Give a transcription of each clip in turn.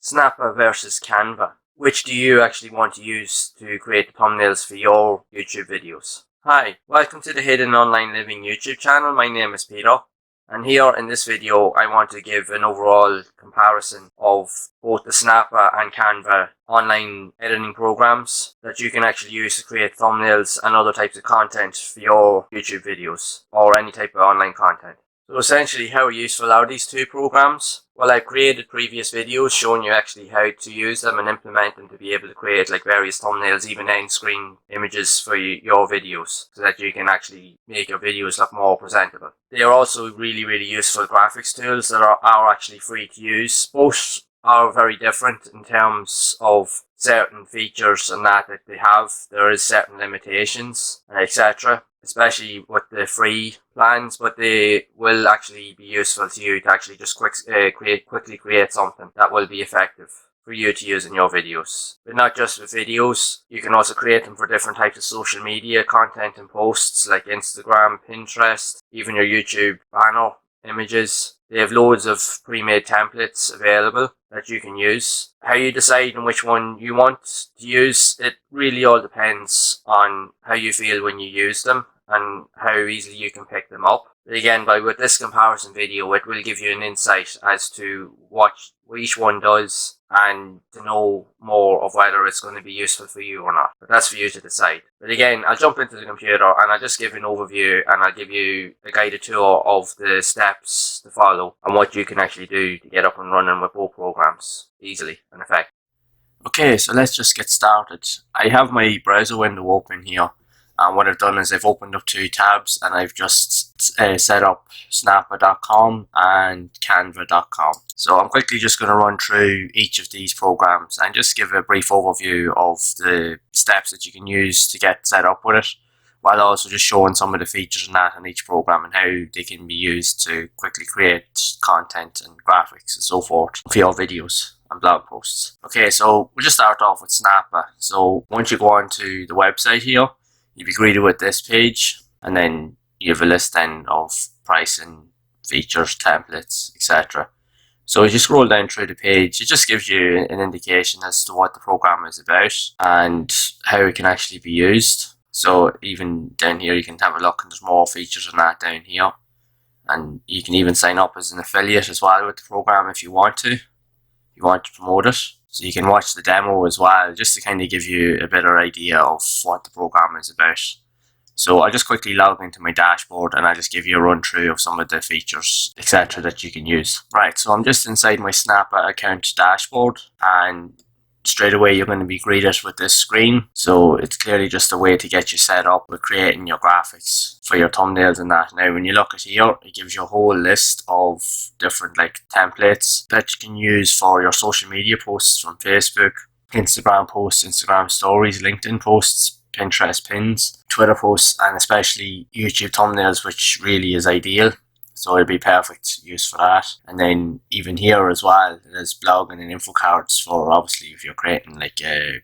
Snappa versus Canva. Which do you actually want to use to create the thumbnails for your YouTube videos? Hi, welcome to the Hidden Online Living YouTube channel. My name is Peter, and here in this video I want to give an overall comparison of both the Snappa and Canva online editing programs that you can actually use to create thumbnails and other types of content for your YouTube videos or any type of online content. So essentially, how useful are these two programs? Well, I've created previous videos showing you actually how to use them and implement them to be able to create like various thumbnails, even end screen images for your videos, so that you can actually make your videos look more presentable. They are also really useful graphics tools that are actually free to use. Both are very different in terms of certain features and that they have. There is certain limitations, etc. Especially with the free plans, but they will actually be useful to you to actually just quickly create something that will be effective for you to use in your videos. But not just with videos, you can also create them for different types of social media content and posts like Instagram, Pinterest, even your YouTube banner images. They have loads of pre-made templates available that you can use. How you decide on which one you want to use, it really all depends on how you feel when you use them and how easily you can pick them up. But again, with this comparison video, it will give you an insight as to what each one does and to know more of whether it's going to be useful for you or not. But that's for you to decide. But again, I'll jump into the computer and I'll just give an overview and I'll give you a guided tour of the steps to follow and what you can actually do to get up and running with both programs easily and effectively. Okay, so let's just get started. I have my browser window open here, and what I've done is I've opened up two tabs and I've just set up snappa.com and canva.com. So I'm quickly just going to run through each of these programs and just give a brief overview of the steps that you can use to get set up with it, while also just showing some of the features and that in each program and how they can be used to quickly create content and graphics and so forth for your videos and blog posts. Okay, so we'll just start off with Snappa. So once you go onto the website here, you'll be greeted with this page, and then you have a list then of pricing, features, templates, etc. So as you scroll down through the page, it just gives you an indication as to what the program is about and how it can actually be used. So even down here you can have a look, and there's more features than that down here. And you can even sign up as an affiliate as well with the program if you want to. You want to promote it. So you can watch the demo as well, just to kind of give you a better idea of what the program is about. So I'll just quickly log into my dashboard and I'll just give you a run through of some of the features, etc. that you can use. Right, so I'm just inside my Snappa account dashboard, and straight away you're going to be greeted with this screen. So it's clearly just a way to get you set up with creating your graphics for your thumbnails and that. Now when you look at here, it gives you a whole list of different templates that you can use for your social media posts from Facebook, Instagram posts, Instagram stories, LinkedIn posts, Pinterest pins, Twitter posts, and especially YouTube thumbnails, which really is ideal. So it'll be perfect use for that. And then even here as well, there's blogging and info cards for obviously if you're creating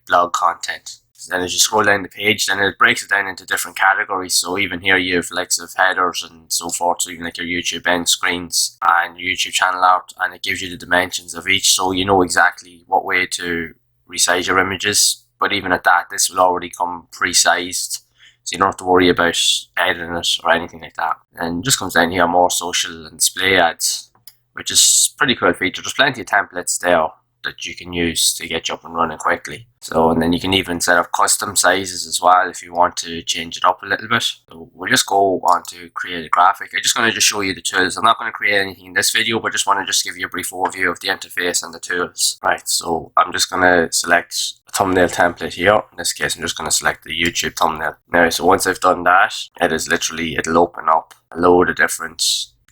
blog content. So then as you scroll down the page, then it breaks it down into different categories. So even here you have likes of headers and so forth. So even like your YouTube end screens and your YouTube channel art, and it gives you the dimensions of each, so you know exactly what way to resize your images. But even at that, this will already come pre-sized, so you don't have to worry about editing it or anything like that. And just comes down here, more social and display ads, which is a pretty cool feature. There's plenty of templates there that you can use to get you up and running quickly. So, and then you can even set up custom sizes as well if you want to change it up a little bit. So we'll just go on to create a graphic. I'm just going to just show you the tools. I'm not going to create anything in this video, but just want to just give you a brief overview of the interface and the tools. Right, so I'm just going to select a thumbnail template here. In this case, I'm just going to select the YouTube thumbnail. Now, so once I've done that, it'll open up a load of different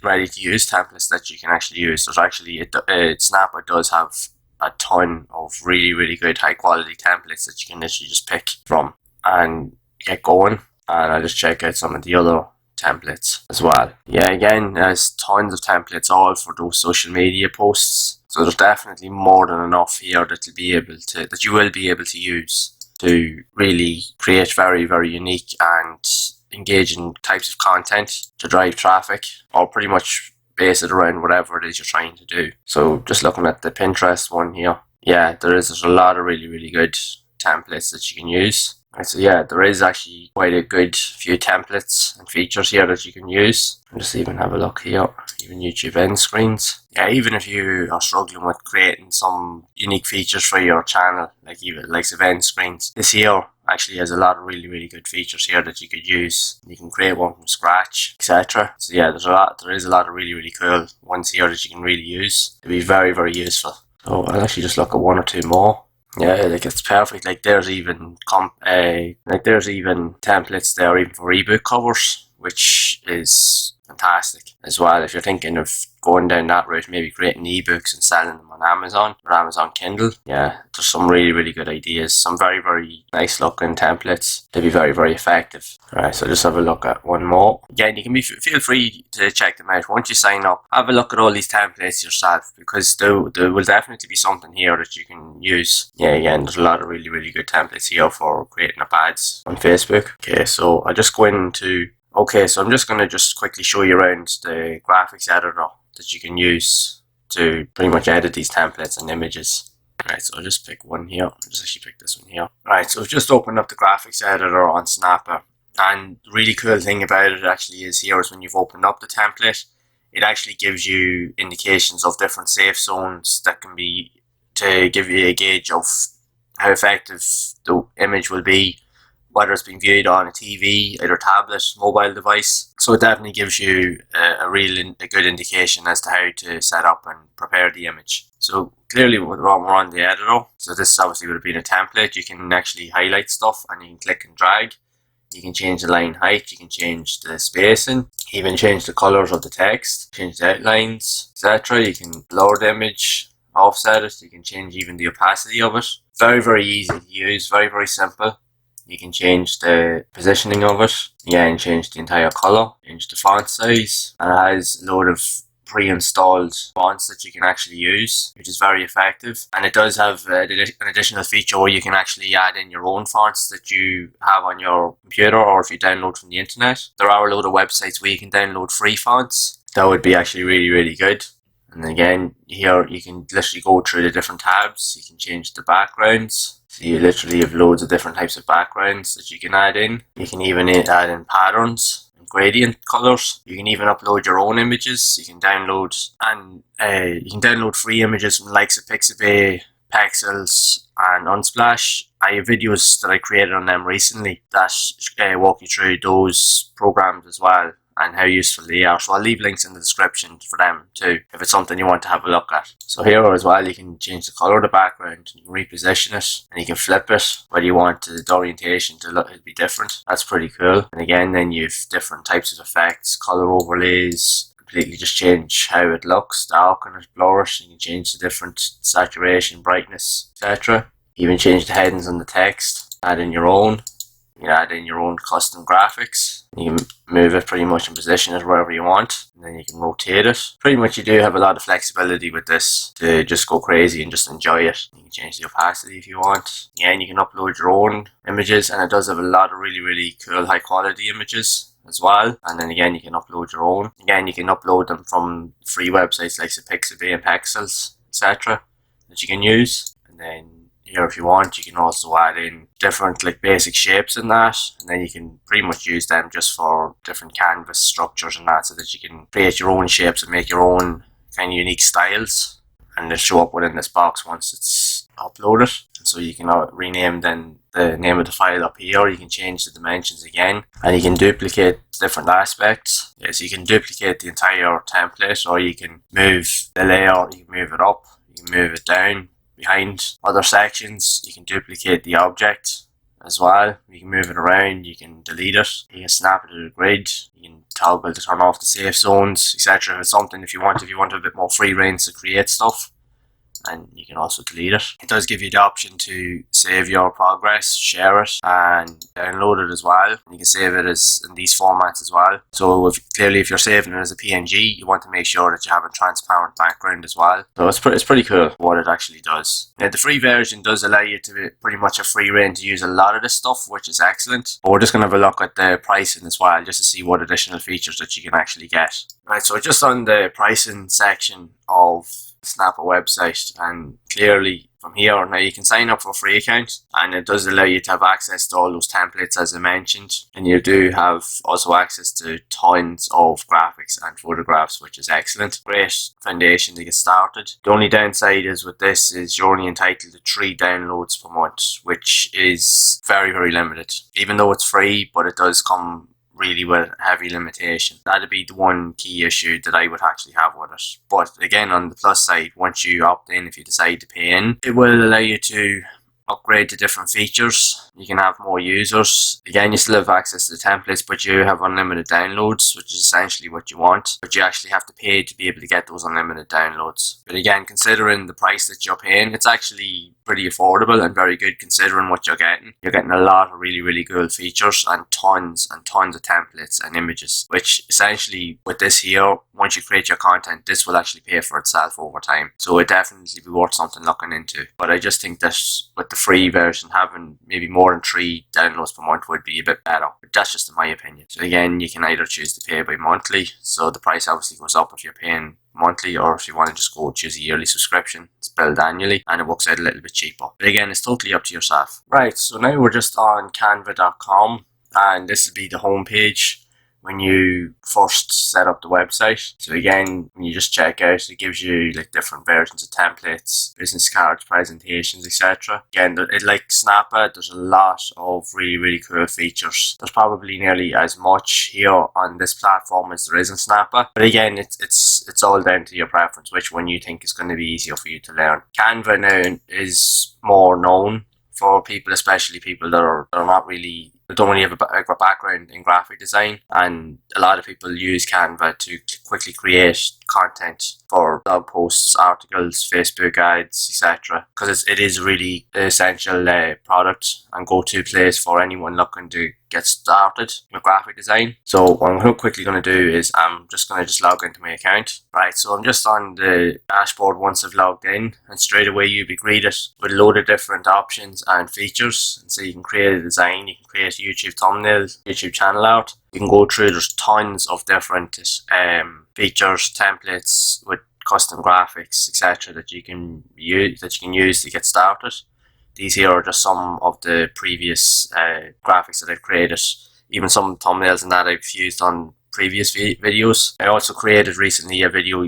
ready to use templates that you can actually use. There's actually, Snappa does have a ton of really good high quality templates that you can literally just pick from and get going. And I'll just check out some of the other templates as well. Yeah, again, there's tons of templates all for those social media posts. So there's definitely more than enough here that you will be able to use to really create very unique and engaging types of content to drive traffic, or pretty much base it around whatever it is you're trying to do. So just looking at the Pinterest one here, yeah, there's a lot of really good templates that you can use. Right, so yeah, there is actually quite a good few templates and features here that you can use. I'll just even have a look here, even YouTube end screens. Yeah, even if you are struggling with creating some unique features for your channel, like even like event screens, this here actually has a lot of really good features here that you could use. You can create one from scratch, etc. So yeah, there is a lot of really cool ones here that you can really use. It'll be very useful. So I'll actually just look at one or two more. Yeah, like it's perfect. Like there's even templates there even for ebook covers, which is fantastic as well. If you're thinking of going down that route, maybe creating ebooks and selling them on Amazon or Amazon Kindle. Yeah, there's some really good ideas. Some very nice looking templates. They'd be very effective. Alright, so just have a look at one more. Again, you can feel free to check them out. Once you sign up, have a look at all these templates yourself, because there will definitely be something here that you can use. Yeah, again, there's a lot of really good templates here for creating up ads on Facebook. Okay, so I'll just go into... Okay, so I'm just going to quickly show you around the graphics editor that you can use to pretty much edit these templates and images. Alright, so I'll just pick one here. I'll just actually pick this one here. Alright, so I've just opened up the graphics editor on Snappa. And the really cool thing about it actually is here is when you've opened up the template, it actually gives you indications of different safe zones that can be to give you a gauge of how effective the image will be, whether it's being viewed on a TV, either tablet, mobile device. So it definitely gives you a good indication as to how to set up and prepare the image. So clearly we're on the editor. So this obviously would have been a template. You can actually highlight stuff and you can click and drag. You can change the line height, you can change the spacing, even change the colors of the text, change the outlines, etc. You can blur the image, offset it, you can change even the opacity of it. Very easy to use, very simple. You can change the positioning of it, and change the entire color, change the font size, and it has a load of pre-installed fonts that you can actually use, which is very effective. And it does have an additional feature where you can actually add in your own fonts that you have on your computer, or if you download from the internet. There are a load of websites where you can download free fonts. That would be actually really good. And again, here you can literally go through the different tabs. You can change the backgrounds. So you literally have loads of different types of backgrounds that you can add in. You can even add in patterns and gradient colors. You can even upload your own images. You can download free images from the likes of Pixabay, Pexels, and Unsplash. I have videos that I created on them recently that walk you through those programs as well, and how useful they are. So I'll leave links in the description for them too, if it's something you want to have a look at. So here as well, you can change the colour of the background, you can reposition it, and you can flip it, whether you want the orientation to be different. That's pretty cool. And again, then you've different types of effects, colour overlays, completely just change how it looks, darken it, blur it, you can change the different saturation, brightness, etc. Even change the headings on the text, add in your own. You can add in your own custom graphics. You can move it pretty much and position it wherever you want, and then you can rotate it. Pretty much you do have a lot of flexibility with this to just go crazy and just enjoy it. You can change the opacity if you want. Yeah, and you can upload your own images, and it does have a lot of really cool high quality images as well. And then again, you can upload your own. Again, you can upload them from free websites like Pixabay and Pexels, etc. that you can use. And then here, if you want, you can also add in different basic shapes in that, and then you can pretty much use them just for different canvas structures and that, so that you can create your own shapes and make your own kind of unique styles, and they'll show up within this box once it's uploaded. And so you can rename then the name of the file up here. You can change the dimensions again, and you can duplicate different aspects. Yeah, so you can duplicate the entire template, or you can move the layer, you can move it up, you can move it down behind other sections. You can duplicate the object as well. You can move it around, you can delete it, you can snap it to the grid, you can toggle to turn off the safe zones, etc. It's something if you want a bit more free reign to create stuff, and you can also delete it. It does give you the option to save your progress, share it, and download it as well. You can save it as in these formats as well. So if you're saving it as a PNG, you want to make sure that you have a transparent background as well. So it's pretty cool what it actually does. Now the free version does allow you to pretty much a free reign to use a lot of this stuff, which is excellent. But we're just going to have a look at the pricing as well, just to see what additional features that you can actually get. Right, so just on the pricing section of Snappa website, and clearly from here. Now you can sign up for a free account, and it does allow you to have access to all those templates as I mentioned, and you do have also access to tons of graphics and photographs, which is excellent. Great foundation to get started. The only downside is with this is you're only entitled to 3 downloads per month, which is very, very limited. Even though it's free, but it does come really with heavy limitation. That'd be the one key issue that I would actually have with it. But again, on the plus side, once you opt in, if you decide to pay in, it will allow you to upgrade to different features. You can have more users. Again, you still have access to the templates, but you have unlimited downloads, which is essentially what you want. But you actually have to pay to be able to get those unlimited downloads. But again, considering the price that you're paying, it's actually pretty affordable and very good considering what you're getting. You're getting a lot of really, really good features and tons of templates and images, which essentially with this here, once you create your content, this will actually pay for itself over time. So it definitely be worth something looking into. But I just think that with the free version, having maybe more than 3 downloads per month would be a bit better. But that's just in my opinion. So again, you can either choose to pay by monthly, so the price obviously goes up if you're paying monthly, or if you want to just go choose a yearly subscription, it's billed annually and it works out a little bit cheaper. But again, it's totally up to yourself. Right, so now we're just on canva.com, and this will be the home page when you first set up the website. So again, when you just check out, it gives you like different versions of templates, business cards, presentations, etc. Again, it like Snappa, there's a lot of really, really cool features. There's probably nearly as much here on this platform as there is in Snappa. But again, it's all down to your preference, which one you think is going to be easier for you to learn. Canva now is more known for people, especially people that are not really, they don't really have a background in graphic design, and a lot of people use Canva to quickly create content for blog posts, articles, Facebook ads, etc. Because it is really an essential product and go-to place for anyone looking to get started with graphic design. So what I'm quickly going to do is I'm just going to log into my account. Right, so I'm just on the dashboard once I've logged in, and straight away you'll be greeted with a load of different options and features. And so you can create a design, you can create a YouTube thumbnail, YouTube channel art. You can go through, there's tons of different features, templates with custom graphics, etc. that you can use to get started. These here are just some of the previous graphics that I've created, even some thumbnails and that I've used on previous videos. I also created recently a video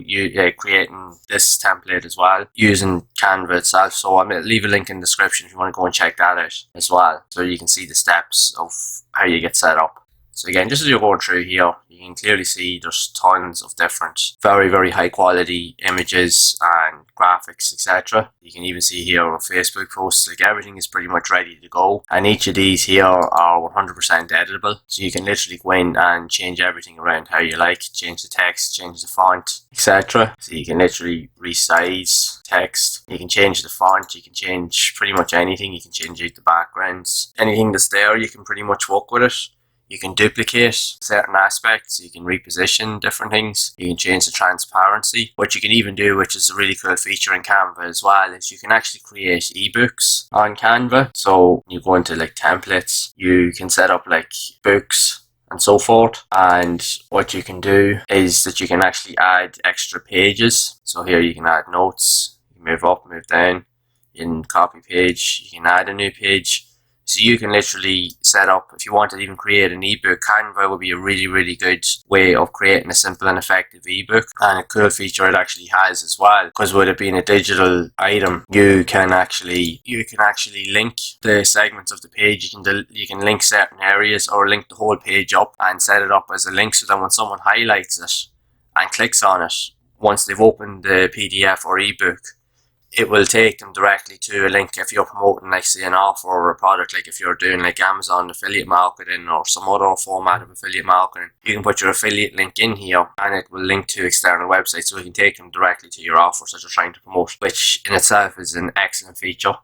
creating this template as well using Canva itself, so I'm going to leave a link in the description if you want to go and check that out as well, so you can see the steps of how you get set up. So again, just as you're going through here, you can clearly see there's tons of different, very, very high quality images and graphics, etc. You can even see here our Facebook posts, like everything is pretty much ready to go. And each of these here are 100% editable. So you can literally go in and change everything around how you like, change the text, change the font, etc. So you can literally resize text, you can change the font, you can change pretty much anything, you can change out the backgrounds. Anything that's there, you can pretty much work with it. You can duplicate certain aspects, you can reposition different things, you can change the transparency. What you can even do, which is a really cool feature in Canva as well, is you can actually create ebooks on Canva. So you go into like templates, you can set up like books and so forth, and what you can do is that you can actually add extra pages. So here you can add notes, you move up, move down, you can copy page, you can add a new page. So you can literally set up, if you want to even create an ebook, Canva will be a really, really good way of creating a simple and effective ebook. And a cool feature it actually has as well, because with it being a digital item, you can actually link the segments of the page. You can link certain areas or link the whole page up and set it up as a link, so that when someone highlights it and clicks on it, once they've opened the PDF or ebook, it will take them directly to a link if you're promoting, like say, an offer or a product. Like if you're doing like Amazon affiliate marketing or some other format of affiliate marketing, you can put your affiliate link in here and it will link to external websites, so it can take them directly to your offers that you're trying to promote, which in itself is an excellent feature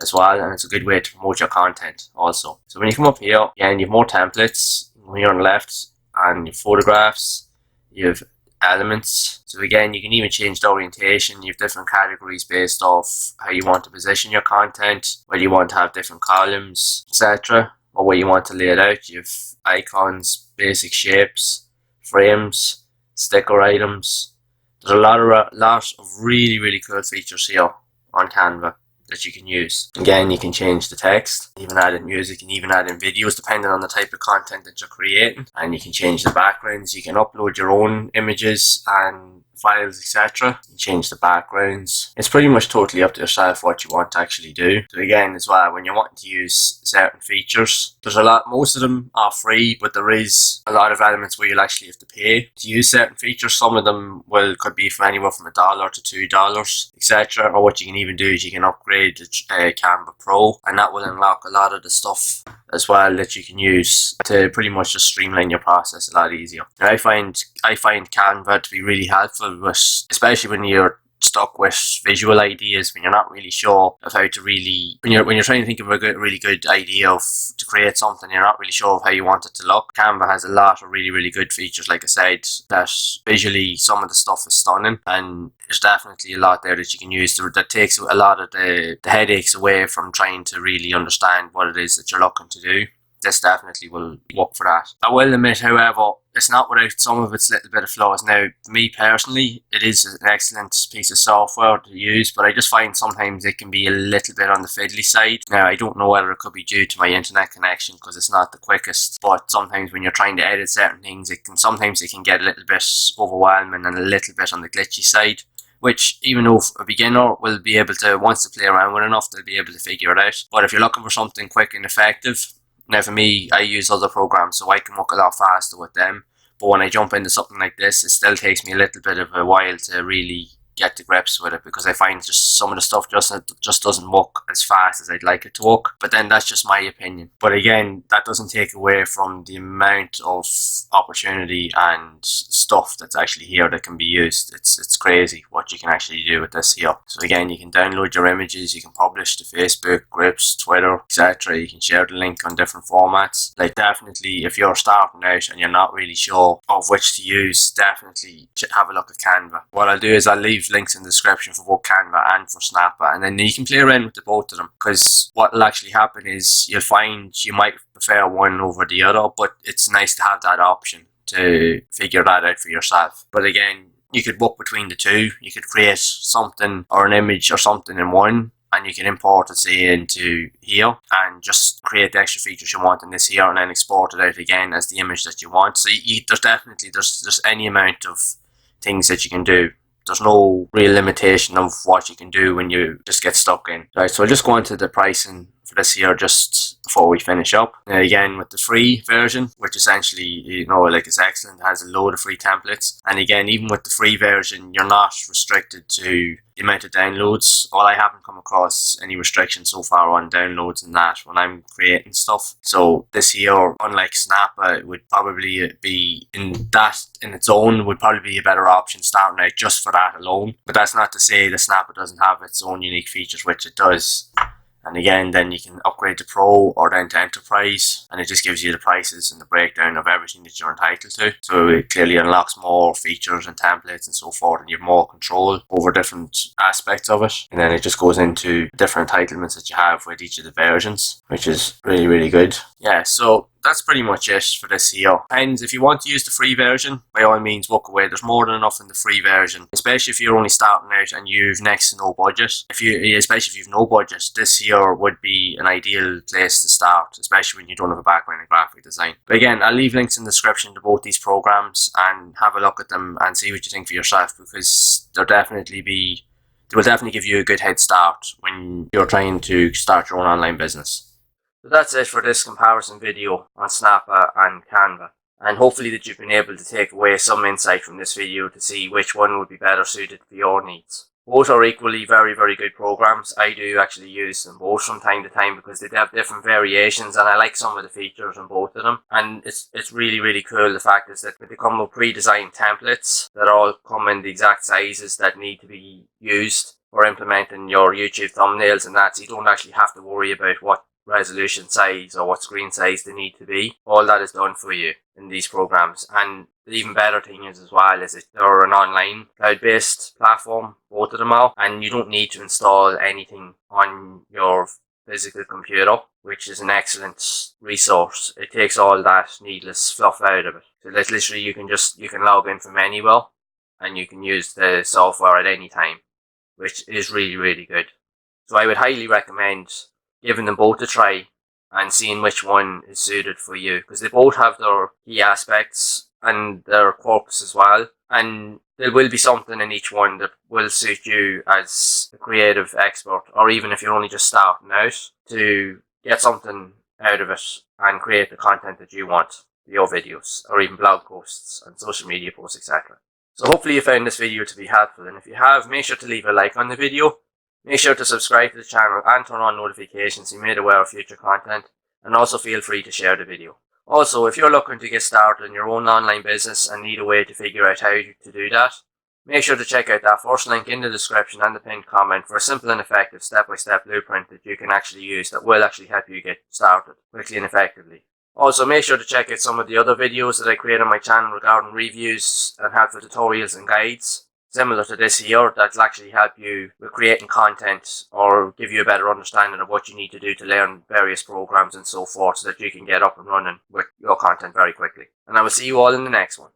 as well, and it's a good way to promote your content also. So when you come up here, again, you have more templates. Here on the left, and your photographs, you have elements. So again, you can even change the orientation. You have different categories based off how you want to position your content, whether you want to have different columns, etc., or where you want to lay it out. You have icons, basic shapes, frames, sticker items. There's a lot of really, really cool features here on Canva. that you can use. Again, you can change the text, even add in music, and even add in videos depending on the type of content that you're creating. And you can change the backgrounds, you can upload your own images and files, etc. You change the backgrounds. It's pretty much totally up to yourself what you want to actually do. So again, as well, when you're wanting to use certain features, there's a lot, most of them are free, but there is a lot of elements where you'll actually have to pay to use certain features. Some of them could be from anywhere from $1 to $2, etc. Or what you can even do is you can upgrade to Canva Pro, and that will unlock a lot of the stuff as well that you can use to pretty much just streamline your process a lot easier. And I find Canva to be really helpful, especially when you're stuck with visual ideas, when you're not really sure of how to really, when you're trying to think of a really good idea to create something, you're not really sure of how you want it to look. Canva has a lot of really good features, like I said, that visually some of the stuff is stunning, and there's definitely a lot there that you can use that takes a lot of the headaches away from trying to really understand what it is that you're looking to do. This definitely will work for that. I will admit, however, it's not without some of its little bit of flaws. Now, for me personally, it is an excellent piece of software to use, but I just find sometimes it can be a little bit on the fiddly side. Now, I don't know whether it could be due to my internet connection because it's not the quickest, but sometimes when you're trying to edit certain things, sometimes it can get a little bit overwhelming and a little bit on the glitchy side, which even though a beginner will be able to, once they play around with enough, they'll be able to figure it out. But if you're looking for something quick and effective, now for me, I use other programs so I can work a lot faster with them, but when I jump into something like this, it still takes me a little bit of a while to really get to grips with it, because I find just some of the stuff just doesn't work as fast as I'd like it to work. But then that's just my opinion. But again, that doesn't take away from the amount of opportunity and stuff that's actually here that can be used. It's crazy what you can actually do with this here. So again, you can download your images, you can publish to Facebook, groups, Twitter, etc. You can share the link on different formats. Like, definitely, if you're starting out and you're not really sure of which to use, definitely have a look at Canva. What I'll do is I'll leave links in the description for both Canva and for Snappa, and then you can play around with the both of them, because what will actually happen is you'll find you might prefer one over the other, but it's nice to have that option to figure that out for yourself. But again, you could work between the two. You could create something or an image or something in one, and you can import it, say, into here and just create the extra features you want in this here, and then export it out again as the image that you want. So there's any amount of things that you can do. There's no real limitation of what you can do when you just get stuck in. Right, so I'll just go into the pricing for this here just before we finish up. Now again, with the free version, which essentially, like, is excellent, it has a load of free templates. And again, even with the free version, you're not restricted to the amount of downloads. Well, I haven't come across any restrictions so far on downloads and that when I'm creating stuff. So this here, unlike Snappa, it would probably be in its own, would probably be a better option starting out just for that alone. But that's not to say that Snappa doesn't have its own unique features, which it does. And again, then you can upgrade to Pro or then to Enterprise, and it just gives you the prices and the breakdown of everything that you're entitled to. So it clearly unlocks more features and templates and so forth, and you have more control over different aspects of it. And then it just goes into different entitlements that you have with each of the versions, which is really good. Yeah, so that's pretty much it for this here. And if you want to use the free version, by all means, walk away. There's more than enough in the free version, especially if you're only starting out and you've next to no budget. Especially if you've no budget, this here would be an ideal place to start, especially when you don't have a background in graphic design. But again, I'll leave links in the description to both these programs, and have a look at them and see what you think for yourself, because they will definitely give you a good head start when you're trying to start your own online business. So that's it for this comparison video on Snappa and Canva, and hopefully that you've been able to take away some insight from this video to see which one would be better suited for your needs. Both are equally very good programs. I do actually use them both from time to time because they have different variations, and I like some of the features in both of them. And it's really cool. The fact is that they come with pre-designed templates that all come in the exact sizes that need to be used for implementing your YouTube thumbnails and that, so you don't actually have to worry about what resolution size or what screen size they need to be. All that is done for you in these programs. And the even better thing is as well is that they're an online cloud-based platform, both of them are, and you don't need to install anything on your physical computer, which is an excellent resource. It takes all that needless fluff out of it. So that's literally, you can log in from anywhere and you can use the software at any time, which is really good. So I would highly recommend giving them both a try and seeing which one is suited for you, because they both have their key aspects and their quirks as well, and there will be something in each one that will suit you as a creative expert, or even if you're only just starting out, to get something out of it and create the content that you want for your videos, or even blog posts and social media posts, etc. So hopefully you found this video to be helpful, and if you have, make sure to leave a like on the video. Make sure to subscribe to the channel and turn on notifications so you're made aware of future content, and also feel free to share the video. Also, if you're looking to get started in your own online business and need a way to figure out how to do that, make sure to check out that first link in the description and the pinned comment for a simple and effective step-by-step blueprint that you can actually use that will actually help you get started quickly and effectively. Also, make sure to check out some of the other videos that I create on my channel regarding reviews and helpful tutorials and guides, similar to this here, that'll actually help you with creating content or give you a better understanding of what you need to do to learn various programs and so forth, so that you can get up and running with your content very quickly. And I will see you all in the next one.